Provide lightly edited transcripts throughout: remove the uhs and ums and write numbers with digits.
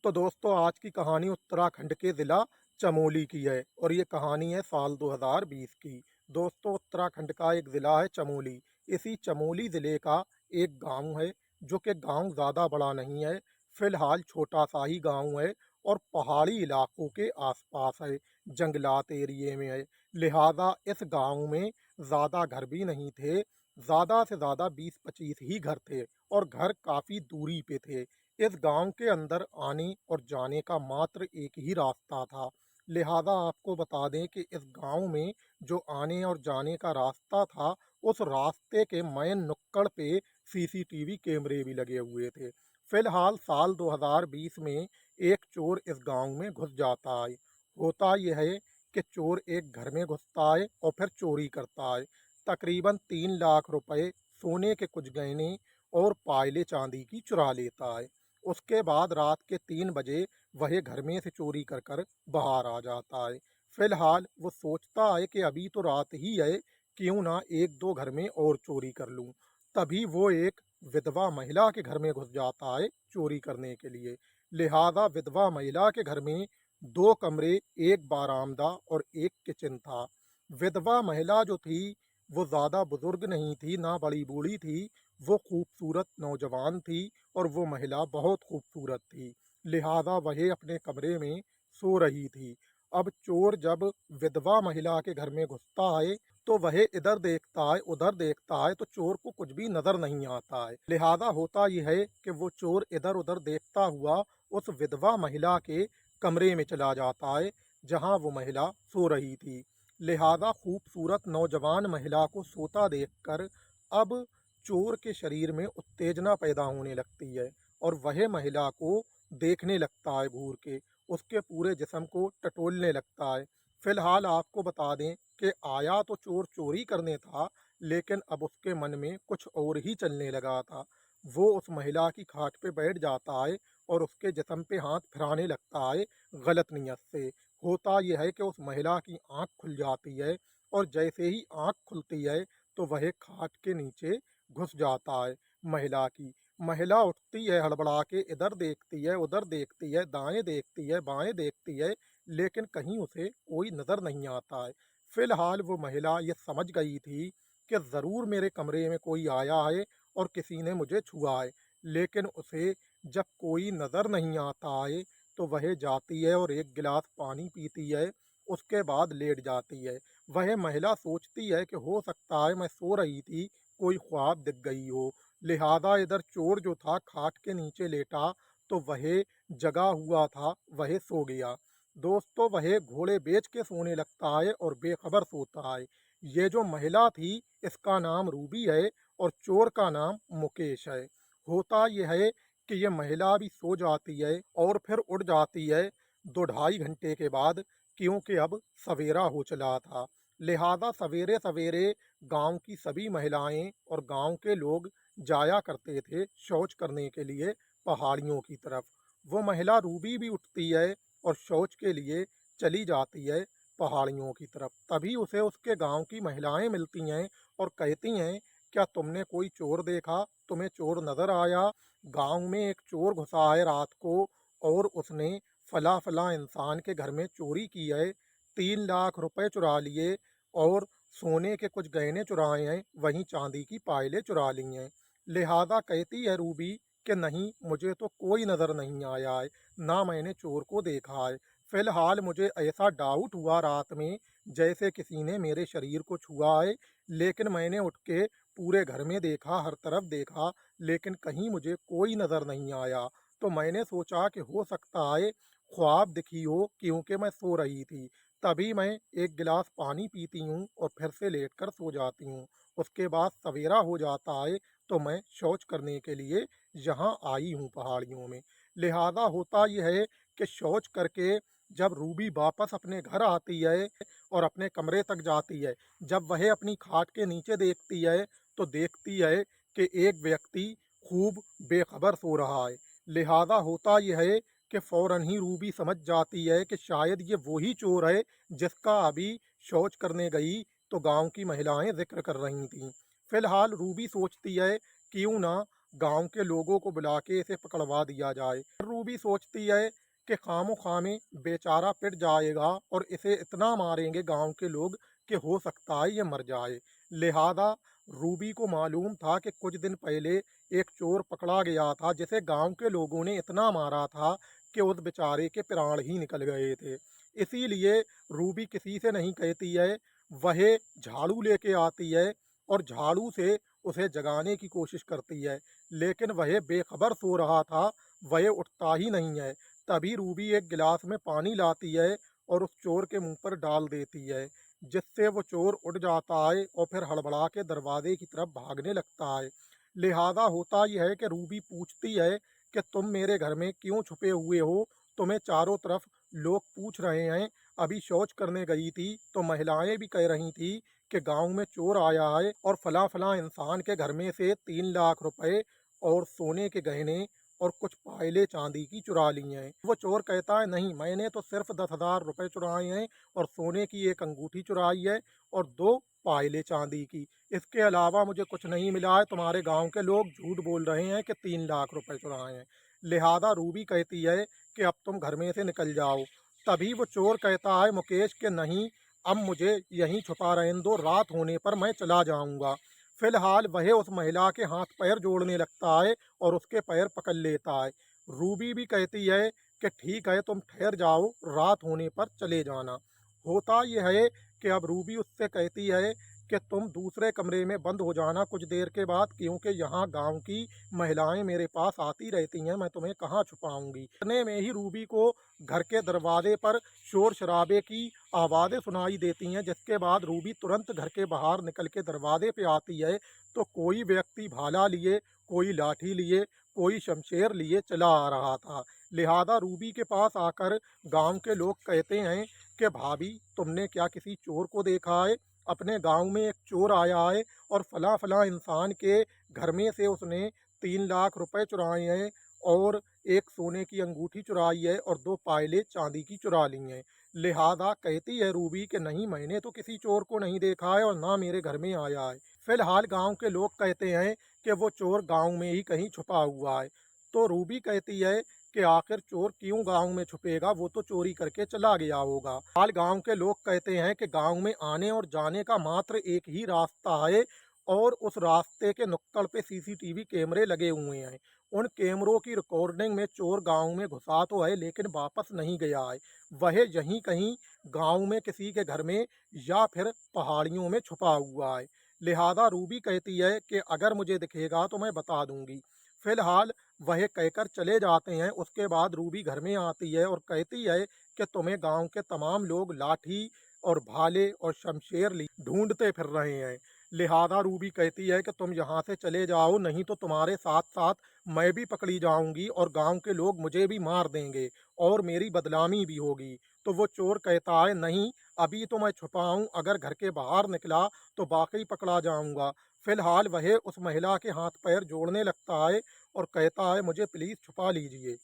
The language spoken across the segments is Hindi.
तो दोस्तों आज की कहानी उत्तराखंड के ज़िला चमोली की है और ये कहानी है साल 2020 की। दोस्तों उत्तराखंड का एक ज़िला है चमोली। इसी चमोली ज़िले का एक गांव है जो कि गांव ज़्यादा बड़ा नहीं है। फ़िलहाल छोटा सा ही गांव है और पहाड़ी इलाकों के आसपास है, जंगलात एरिए में है। लिहाजा इस गांव में ज़्यादा घर भी नहीं थे, ज़्यादा से ज़्यादा 20-25 ही घर थे और घर काफ़ी दूरी पे थे। इस गांव के अंदर आने और जाने का मात्र एक ही रास्ता था। लिहाजा आपको बता दें कि इस गांव में जो आने और जाने का रास्ता था, उस रास्ते के मेन नुक्कड़ पे सीसीटीवी कैमरे भी लगे हुए थे। फिलहाल साल 2020 में एक चोर इस गांव में घुस जाता है। होता यह है कि चोर एक घर में घुसता है और फिर चोरी करता है। तकरीबन 3 लाख रुपए, सोने के कुछ गहने और पायले चांदी की चुरा लेता है। उसके बाद रात के 3 बजे वह घर में से चोरी कर कर बाहर आ जाता है। फिलहाल वो सोचता है कि अभी तो रात ही है, क्यों ना एक दो घर में और चोरी कर लूं। तभी वो एक विधवा महिला के घर में घुस जाता है चोरी करने के लिए। लिहाजा विधवा महिला के घर में दो कमरे, एक बारामदा और एक किचन था। विधवा महिला जो थी वो ज़्यादा बुजुर्ग नहीं थी, ना बड़ी बूढ़ी थी। वो खूबसूरत नौजवान थी और वो महिला बहुत खूबसूरत थी। लिहाजा वह अपने कमरे में सो रही थी। अब चोर जब विधवा महिला के घर में घुसता है तो वह इधर देखता है उधर देखता है, तो चोर को कुछ भी नजर नहीं आता है। लिहाजा होता यह है कि वो चोर इधर उधर देखता हुआ उस विधवा महिला के कमरे में चला जाता है जहां वो महिला सो रही थी। लिहाजा खूबसूरत नौजवान महिला को सोता देखकर अब चोर के शरीर में उत्तेजना पैदा होने लगती है और वह महिला को देखने लगता है घूर के, उसके पूरे जिस्म को टटोलने लगता है। फिलहाल आपको बता दें कि आया तो चोर चोरी करने था, लेकिन अब उसके मन में कुछ और ही चलने लगा था। वो उस महिला की खाट पे बैठ जाता है और उसके जिस्म पे हाथ फिराने लगता है गलत नीयत से। होता यह है कि उस महिला की आंख खुल जाती है और जैसे ही आंख खुलती है तो वह खाट के नीचे घुस जाता है महिला की। महिला उठती है हड़बड़ा के, इधर देखती है उधर देखती है, दाएं देखती है बाएं देखती है, लेकिन कहीं उसे कोई नजर नहीं आता है। फिलहाल वो महिला ये समझ गई थी कि ज़रूर मेरे कमरे में कोई आया है और किसी ने मुझे छुआ है, लेकिन उसे जब कोई नज़र नहीं आता है तो वह जाती है और एक गिलास पानी पीती है। उसके बाद लेट जाती है। वह महिला सोचती है कि हो सकता है मैं सो रही थी, कोई ख्वाब दिख गई हो। लिहाजा इधर चोर जो था खाट के नीचे लेटा तो वह जगा हुआ था, वह सो गया। दोस्तों वह घोड़े बेच के सोने लगता है और बेखबर सोता है। ये जो महिला थी इसका नाम रूबी है और चोर का नाम मुकेश है। होता यह है कि ये महिला भी सो जाती है और फिर उठ जाती है 2 ढाई घंटे के बाद, क्योंकि अब सवेरा हो चला था। लिहाजा सवेरे सवेरे गांव की सभी महिलाएं और गांव के लोग जाया करते थे शौच करने के लिए पहाड़ियों की तरफ। वो महिला रूबी भी उठती है और शौच के लिए चली जाती है पहाड़ियों की तरफ। तभी उसे उसके गांव की महिलाएं मिलती हैं और कहती हैं, क्या तुमने कोई चोर देखा, तुम्हें चोर नजर आया? गांव में एक चोर घुसा है रात को और उसने फला फला इंसान के घर में चोरी की है, 3 लाख रुपए चुरा लिए और सोने के कुछ गहने चुराए हैं, वहीं चांदी की पायलें चुरा ली हैं। लिहाजा कहती है रूबी कि नहीं, मुझे तो कोई नज़र नहीं आया है, ना मैंने चोर को देखा है। फिलहाल मुझे ऐसा डाउट हुआ रात में जैसे किसी ने मेरे शरीर को छुआ है, लेकिन मैंने उठ के पूरे घर में देखा, हर तरफ देखा, लेकिन कहीं मुझे कोई नज़र नहीं आया। तो मैंने सोचा कि हो सकता है ख्वाब दिखी हो, क्योंकि मैं सो रही थी। तभी मैं एक गिलास पानी पीती हूँ और फिर से लेटकर सो जाती हूँ। उसके बाद सवेरा हो जाता है तो मैं शौच करने के लिए यहाँ आई हूँ पहाड़ियों में। लिहाजा होता यह है कि शौच करके जब रूबी वापस अपने घर आती है और अपने कमरे तक जाती है, जब वह अपनी खाट के नीचे देखती है तो देखती है कि एक व्यक्ति खूब बेखबर सो रहा है। लिहाजा होता यह है कि फ़ौरन ही रूबी समझ जाती है कि शायद ये वही चोर है जिसका अभी शौच करने गई तो गांव की महिलाएं जिक्र कर रही थीं। फिलहाल रूबी सोचती है क्यों ना गांव के लोगों को बुला के इसे पकड़वा दिया जाए। रूबी सोचती है कि खामोखा में बेचारा पिट जाएगा और इसे इतना मारेंगे गांव के लोग कि हो सकता है ये मर जाए। लिहाजा रूबी को मालूम था कि कुछ दिन पहले एक चोर पकड़ा गया था जिसे गांव के लोगों ने इतना मारा था कि उस बेचारे के प्राण ही निकल गए थे। इसीलिए रूबी किसी से नहीं कहती है, वह झाड़ू लेके आती है और झाड़ू से उसे जगाने की कोशिश करती है, लेकिन वह बेखबर सो रहा था, वह उठता ही नहीं है। तभी रूबी एक गिलास में पानी लाती है और उस चोर के मुंह पर डाल देती है, जिससे वो चोर उठ जाता है और फिर हड़बड़ा के दरवाजे की तरफ भागने लगता है। लिहाजा होता यह है कि रूबी पूछती है कि तुम मेरे घर में क्यों छुपे हुए हो? तुम्हें चारों तरफ लोग पूछ रहे हैं। अभी शौच करने गई थी तो महिलाएं भी कह रही थी कि गांव में चोर आया है और फला फला इंसान के घर में से 3 लाख रुपए और सोने के गहने और कुछ पायले चांदी की चुरा ली हैं। वो चोर कहता है, नहीं, मैंने तो सिर्फ 10,000 रुपए चुराए हैं और सोने की एक अंगूठी चुराई है और 2 पायले चांदी की। इसके अलावा मुझे कुछ नहीं मिला है। तुम्हारे गांव के लोग झूठ बोल रहे हैं कि 3 लाख रुपए चुराए हैं। लिहाजा रूबी कहती है कि अब तुम घर में से निकल जाओ। तभी वो चोर कहता है मुकेश कि नहीं, अब मुझे यहीं छुपा रहने दो, रात होने पर मैं चला जाऊंगा। फिलहाल वह उस महिला के हाथ पैर जोड़ने लगता है और उसके पैर पकड़ लेता है। रूबी भी कहती है कि ठीक है, तुम ठहर जाओ, रात होने पर चले जाना। होता यह है कि अब रूबी उससे कहती है कि तुम दूसरे कमरे में बंद हो जाना कुछ देर के बाद, क्योंकि यहाँ गांव की महिलाएं मेरे पास आती रहती हैं, मैं तुम्हें कहाँ छुपाऊंगी। इतने में ही रूबी को घर के दरवाजे पर शोर शराबे की आवाज़ें सुनाई देती हैं, जिसके बाद रूबी तुरंत घर के बाहर निकल के दरवाजे पे आती है तो कोई व्यक्ति भाला लिए, कोई लाठी लिए, कोई शमशेर लिए चला आ रहा था। लिहाजा रूबी के पास आकर गांव के लोग कहते हैं कि भाभी, तुमने क्या किसी चोर को देखा है? अपने गांव में एक चोर आया है और फला फला इंसान के घर में से उसने 3 लाख रुपए चुराए हैं और एक सोने की अंगूठी चुराई है और 2 पायले चांदी की चुरा ली हैं। लिहाजा कहती है रूबी कि नहीं, मैंने तो किसी चोर को नहीं देखा है और ना मेरे घर में आया है। फिलहाल गांव के लोग कहते हैं कि वो चोर गांव में ही कहीं छुपा हुआ है। तो रूबी कहती है कि आखिर चोर क्यों गांव में छुपेगा, वो तो चोरी करके चला गया होगा। हाल गांव के लोग कहते हैं कि गांव में आने और जाने का मात्र एक ही रास्ता है और उस रास्ते के नुक्कड़ पे सीसीटीवी कैमरे लगे हुए हैं। उन कैमरों की रिकॉर्डिंग में चोर गांव में घुसा तो है लेकिन वापस नहीं गया है। वह यहीं कहीं गांव में किसी के घर में या फिर पहाड़ियों में छुपा हुआ है। लिहाजा रूबी कहती है कि अगर मुझे दिखेगा तो मैं बता दूंगी। फिलहाल वह कहकर चले जाते हैं। उसके बाद रूबी घर में आती है और कहती है कि तुम्हें गांव के तमाम लोग लाठी और भाले और शमशेर ढूंढते फिर रहे हैं। लिहाजा रूबी कहती है कि तुम यहाँ से चले जाओ, नहीं तो तुम्हारे साथ साथ मैं भी पकड़ी जाऊंगी और गांव के लोग मुझे भी मार देंगे और मेरी बदनामी भी होगी। तो वो चोर कहता है, नहीं, अभी तो मैं छुपा हूँ, अगर घर के बाहर निकला तो वाकई पकड़ा जाऊंगा। फिलहाल वह उस महिला के हाथ पैर जोड़ने लगता है और कहता है, मुझे प्लीज छुपा लीजिए।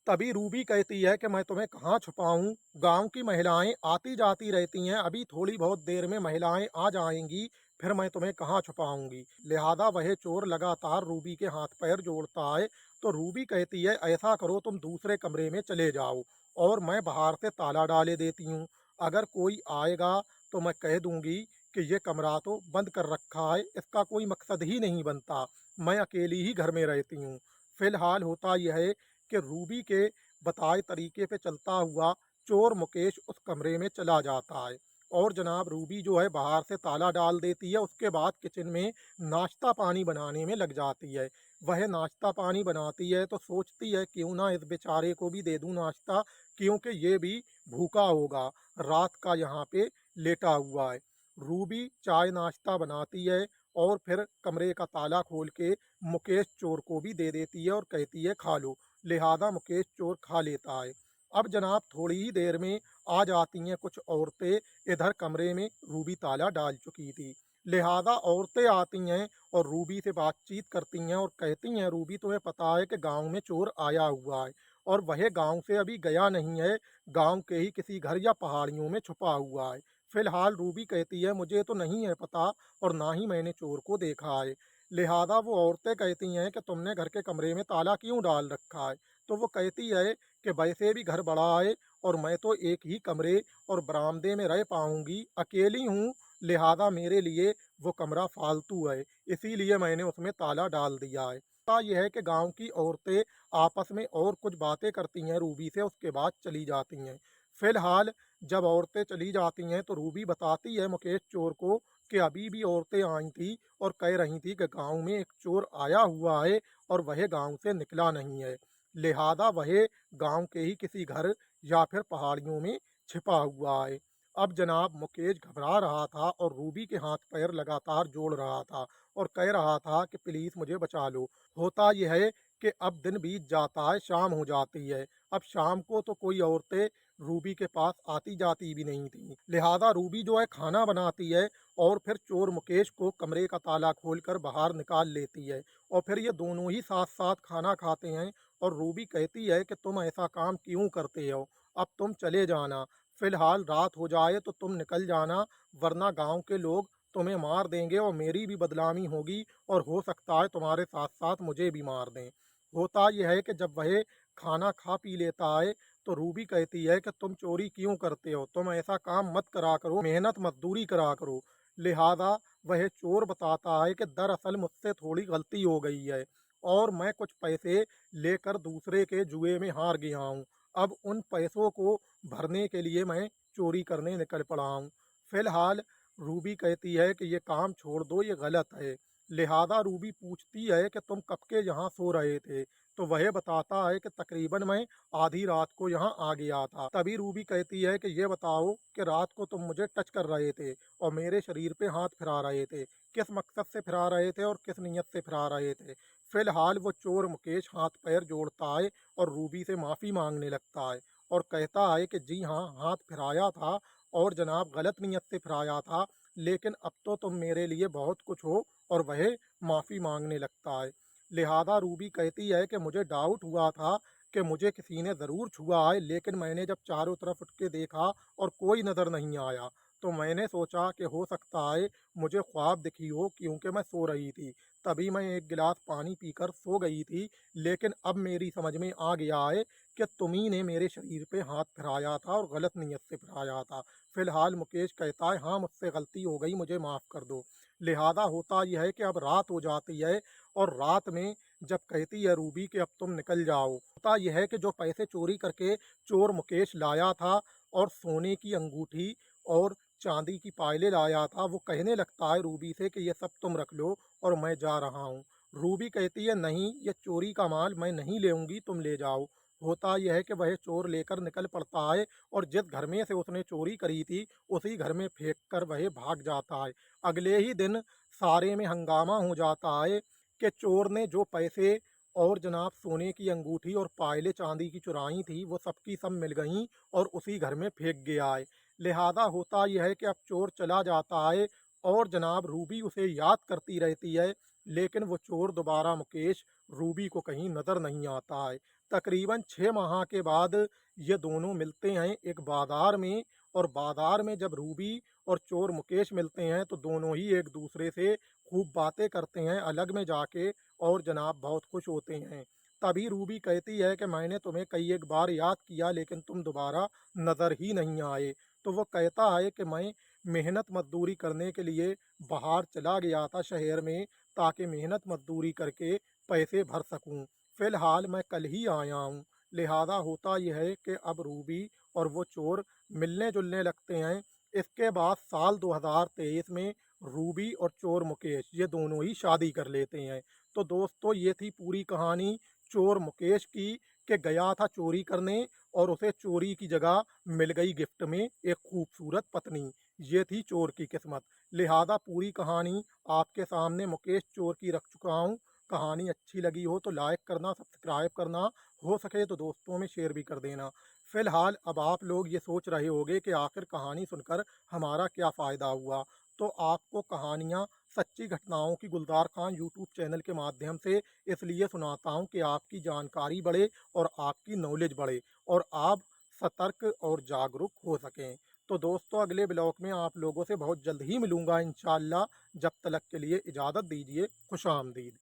तभी रूबी कहती है कि मैं तुम्हें कहाँ छुपाऊं, गांव की महिलाएं आती जाती रहती हैं, अभी थोड़ी बहुत देर में महिलाएं आ जाएंगी, फिर मैं तुम्हें कहाँ छुपाऊंगी। लिहाजा वह चोर लगातार रूबी के हाथ पैर जोड़ता है। तो रूबी कहती है, ऐसा करो, तुम दूसरे कमरे में चले जाओ और मैं बाहर से ताला डाले देती हूँ। अगर कोई आएगा तो मैं कह दूंगी कि ये कमरा तो बंद कर रखा है, इसका कोई मकसद ही नहीं बनता, मैं अकेली ही घर में रहती हूँ। फिलहाल होता यह है कि रूबी के बताए तरीके पे चलता हुआ चोर मुकेश उस कमरे में चला जाता है और जनाब रूबी जो है बाहर से ताला डाल देती है। उसके बाद किचन में नाश्ता पानी बनाने में लग जाती है। वह नाश्ता पानी बनाती है तो सोचती है क्यों ना इस बेचारे को भी दे दूं नाश्ता, क्योंकि ये भी भूखा होगा, रात का यहाँ पे लेटा हुआ है। रूबी चाय नाश्ता बनाती है और फिर कमरे का ताला खोल के मुकेश चोर को भी दे देती है और कहती है खा लो। लिहाजा मुकेश चोर खा लेता है। अब जनाब थोड़ी ही देर में आ जाती हैं कुछ औरतें। इधर कमरे में रूबी ताला डाल चुकी थी। लिहाजा औरतें आती हैं और रूबी से बातचीत करती हैं और कहती हैं, रूबी, तुम्हें पता है कि गांव में चोर आया हुआ है और वह गांव से अभी गया नहीं है, गांव के ही किसी घर या पहाड़ियों में छुपा हुआ है। फिलहाल रूबी कहती है, मुझे तो नहीं है पता और ना ही मैंने चोर को देखा है। लिहाजा वो औरतें कहती हैं कि तुमने घर के कमरे में ताला क्यों डाल रखा है। तो वो कहती है कि वैसे भी घर बड़ा है और मैं तो एक ही कमरे और बरामदे में रह पाऊंगी, अकेली हूँ, लिहाजा मेरे लिए वो कमरा फालतू है, इसीलिए मैंने उसमें ताला डाल दिया है। यह है कि गांव की औरतें आपस में और कुछ बातें करती हैं रूबी से, उसके बाद चली जाती हैं। फिलहाल जब औरतें चली जाती हैं तो रूबी बताती है मुकेश चोर को कि अभी भी औरतें आई थी और कह रही थी कि गांव में एक चोर आया हुआ है और वह गांव से निकला नहीं है, लिहाजा वह गांव के ही किसी घर या फिर पहाड़ियों में छिपा हुआ है। अब जनाब मुकेश घबरा रहा था और रूबी के हाथ पैर लगातार जोड़ रहा था और कह रहा था कि प्लीज मुझे बचा लो। होता यह है कि अब दिन बीत जाता है, शाम हो जाती है। अब शाम को तो कोई औरतें रूबी के पास आती जाती भी नहीं थी, लिहाजा रूबी जो है खाना बनाती है और फिर चोर मुकेश को कमरे का ताला खोलकर बाहर निकाल लेती है और फिर ये दोनों ही साथ साथ खाना खाते हैं। और रूबी कहती है कि तुम ऐसा काम क्यों करते हो, अब तुम चले जाना, फिलहाल रात हो जाए तो तुम निकल जाना, वरना गांव के लोग तुम्हें मार देंगे और मेरी भी बदनामी होगी और हो सकता है तुम्हारे साथ साथ मुझे भी मार दें। होता यह है कि जब वह खाना खा पी लेता है तो रूबी कहती है कि तुम चोरी क्यों करते हो, तुम ऐसा काम मत करा करो, मेहनत मजदूरी करा करो। लिहाजा वह चोर बताता है कि दरअसल मुझसे थोड़ी गलती हो गई है और मैं कुछ पैसे लेकर दूसरे के जुए में हार गया हूँ। अब उन पैसों को भरने के लिए मैं चोरी करने निकल पड़ा हूँ। फिलहाल रूबी कहती है कि ये काम छोड़ दो, ये गलत है। लिहाजा रूबी पूछती है कि तुम कब के यहाँ सो रहे थे। तो वह बताता है कि तकरीबन मैं आधी रात को यहाँ आ गया था। तभी रूबी कहती है कि ये बताओ कि रात को तुम मुझे टच कर रहे थे और मेरे शरीर पे हाथ फिरा रहे थे, किस मकसद से फिरा रहे थे और किस नीयत से फिरा रहे थे। फिलहाल वो चोर मुकेश हाथ पैर जोड़ता है और रूबी से माफ़ी मांगने लगता है और कहता है कि जी हाँ, हाथ फिराया था और जनाब गलत नीयत से फिराया था, लेकिन अब तो तुम मेरे लिए बहुत कुछ हो, और वह माफ़ी मांगने लगता है। लिहाजा रूबी कहती है कि मुझे डाउट हुआ था कि मुझे किसी ने ज़रूर छुआ है, लेकिन मैंने जब चारों तरफ उठ के देखा और कोई नज़र नहीं आया, तो मैंने सोचा कि हो सकता है मुझे ख्वाब दिखी हो, क्योंकि मैं सो रही थी। तभी मैं एक गिलास पानी पीकर सो गई थी, लेकिन अब मेरी समझ में आ गया है कि तुम्ही ने मेरे शरीर पे हाथ फिराया था और गलत नीयत से फिराया था। फिलहाल मुकेश कहता है हाँ, मुझसे गलती हो गई, मुझे माफ़ कर दो। लिहाजा होता यह है कि अब रात हो जाती है और रात में जब कहती है रूबी कि अब तुम निकल जाओ, होता यह है कि जो पैसे चोरी करके चोर मुकेश लाया था और सोने की अंगूठी और चांदी की पायलें लाया था, वो कहने लगता है रूबी से कि ये सब तुम रख लो और मैं जा रहा हूँ। रूबी कहती है नहीं, ये चोरी का माल मैं नहीं लेऊंगी, तुम ले जाओ। होता यह है कि वह चोर लेकर निकल पड़ता है और जिस घर में से उसने चोरी करी थी उसी घर में फेंक कर वह भाग जाता है। अगले ही दिन सारे में हंगामा हो जाता है कि चोर ने जो पैसे और जनाब सोने की अंगूठी और पायलें चांदी की चुराई थी वो सबकी सब मिल गईं और उसी घर में फेंक गया है। लिहाजा होता यह है कि अब चोर चला जाता है और जनाब रूबी उसे याद करती रहती है, लेकिन वो चोर दोबारा मुकेश रूबी को कहीं नज़र नहीं आता है। तकरीबन 6 माह के बाद ये दोनों मिलते हैं एक बाजार में, और बाजार में जब रूबी और चोर मुकेश मिलते हैं तो दोनों ही एक दूसरे से खूब बातें करते हैं अलग में जाके और जनाब बहुत खुश होते हैं। तभी रूबी कहती है कि मैंने तुम्हें कई एक बार याद किया लेकिन तुम दोबारा नज़र ही नहीं आए। तो वो कहता है कि मैं मेहनत मजदूरी करने के लिए बाहर चला गया था शहर में, ताकि मेहनत मजदूरी करके पैसे भर सकूं। फिलहाल मैं कल ही आया हूँ। लिहाजा होता यह है कि अब रूबी और वो चोर मिलने जुलने लगते हैं। इसके बाद साल 2023 में रूबी और चोर मुकेश ये दोनों ही शादी कर लेते हैं। तो दोस्तों ये थी पूरी कहानी चोर मुकेश की, कि गया था चोरी करने और उसे चोरी की जगह मिल गई गिफ्ट में एक खूबसूरत पत्नी। ये थी चोर की किस्मत। लिहाजा पूरी कहानी आपके सामने मुकेश चोर की रख चुका हूँ। कहानी अच्छी लगी हो तो लाइक करना, सब्सक्राइब करना, हो सके तो दोस्तों में शेयर भी कर देना। फिलहाल अब आप लोग ये सोच रहे होंगे कि आखिर कहानी सुनकर हमारा क्या फ़ायदा हुआ। तो आपको कहानियाँ सच्ची घटनाओं की गुलजार खान यूट्यूब चैनल के माध्यम से इसलिए सुनाता हूँ कि आपकी जानकारी बढ़े और आपकी नॉलेज बढ़े और आप सतर्क और जागरूक हो सकें। तो दोस्तों अगले ब्लॉग में आप लोगों से बहुत जल्द ही मिलूंगा इंशाअल्लाह। जब तक के लिए इजाज़त दीजिए। खुश आमदीद।